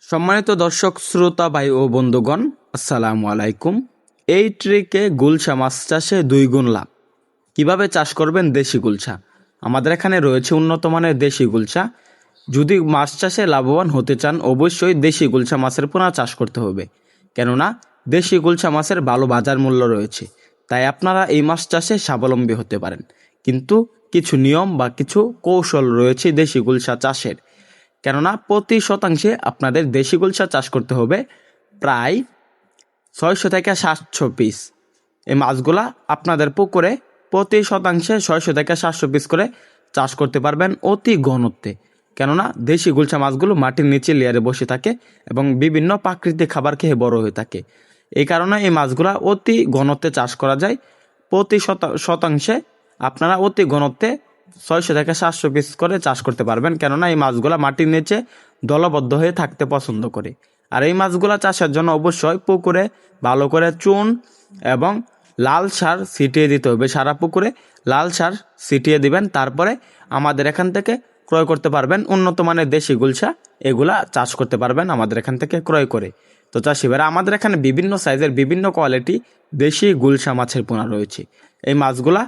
সম্মানিত দর্শক শ্রোতা ভাই ও বন্ধুগণ, আসসালামু আলাইকুম। এই ট্রিকে গুলশা মাছ চাষে 2 গুণ লাভ। কিভাবে চাষ করবেন দেশি গুলশা? আমাদের এখানে রয়েছে উন্নত মানের দেশি গুলশা। যদি মাছ চাষে লাভবান হতে চান, অবশ্যই দেশি গুলশা মাছের পোনা চাষ করতে হবে, কেননা দেশি গুলশা মাছের ভালো বাজার মূল্য রয়েছে। তাই আপনারা এই মাছ চাষে স্বাবলম্বী হতে পারেন, কিন্তু কিছু নিয়ম বা কিছু কৌশল রয়েছে দেশি গুলশা চাষের। কেননা প্রতি শতাংশে আপনাদের দেশি গুলশা চাষ করতে হবে প্রায় 600 থেকে 700 পিস। এই মাছগুলা আপনাদের পুকুরে প্রতি শতাংশে 600 থেকে 700 পিস করে চাষ করতে পারবেন অতি ঘনত্বে। কেননা দেশি গুলশা মাছগুলো মাটির নিচে লেয়ারে বসে থাকে এবং বিভিন্ন প্রাকৃতিক খাবার খেয়ে বড় হয়ে থাকে। এই কারণে এই মাছগুলা অতি ঘনত্বে চাষ করা যায়। প্রতি শতাংশে আপনারা অতি ঘনত্বে 600 থেকে 700 পিস করে চাষ করতে পারবেন, কেননা এই মাছগুলা মাটির নিচে দলবদ্ধ হয়ে থাকতে পছন্দ করে। আর এই মাছগুলা চাষের জন্য অবশ্যই পুকুরে ভালো করে চুন এবং লাল সার ছিটিয়ে দিতে হবে। সারা পুকুরে লাল সার ছিটিয়ে দিবেন, তারপরে আমাদের এখান থেকে ক্রয় করতে পারবেন উন্নত মানের দেশি গুলশা। এগুলা চাষ করতে পারবেন আমাদের এখান থেকে ক্রয় করে। তো চাষিভাইরা, আমাদের এখানে বিভিন্ন সাইজের বিভিন্ন কোয়ালিটি দেশি গুলশা মাছের পোনা রয়েছে। এই মাছগুলা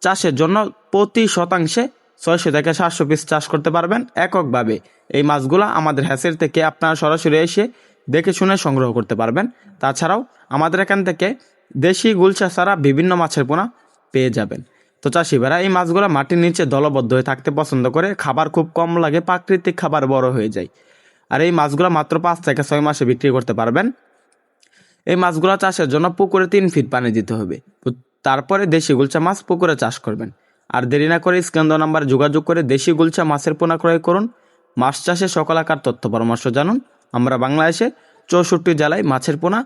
চাষের জন্য প্রতি শতাংশে 600 থেকে 700 পিস চাষ করতে পারবেন এককভাবে। এই মাছগুলো আমাদের হ্যাচের থেকে আপনারা সরাসরি এসে দেখে শুনে সংগ্রহ করতে পারবেন। তাছাড়াও আমাদের এখান থেকে দেশি গুলশা ছাড়া বিভিন্ন মাছের পোনা পেয়ে যাবেন। তো চাষিভাইরা, এই মাছগুলো মাটির নিচে দলবদ্ধ হয়ে থাকতে পছন্দ করে, খাবার খুব কম লাগে, প্রাকৃতিক খাবার বড় হয়ে যায়। আর এই মাছগুলো মাত্র 5 থেকে 6 মাসে বিক্রি করতে পারবেন। এই মাছগুলো চাষের জন্য পুকুরে 3 ফিট পানি দিতে হবে। তারপরে দেশি গুলশা মাছ পুকুরে চাষ করবেন। আর দেরি না করে স্ক্যান দেওয়া নাম্বার যোগাযোগ করে দেশি গুলশা মাছের পোনা ক্রয় করুন। মাছ চাষে সকল আকার তথ্য পরামর্শ জানুন। আমরা বাংলাদেশে 64 জেলায় মাছের পোনা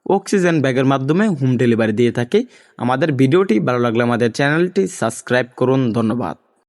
অক্সিজেন ব্যাগের মাধ্যমে হোম ডেলিভারি দিয়ে থাকি। আমাদের ভিডিওটি ভালো লাগলে আমাদের চ্যানেলটি সাবস্ক্রাইব করুন। ধন্যবাদ।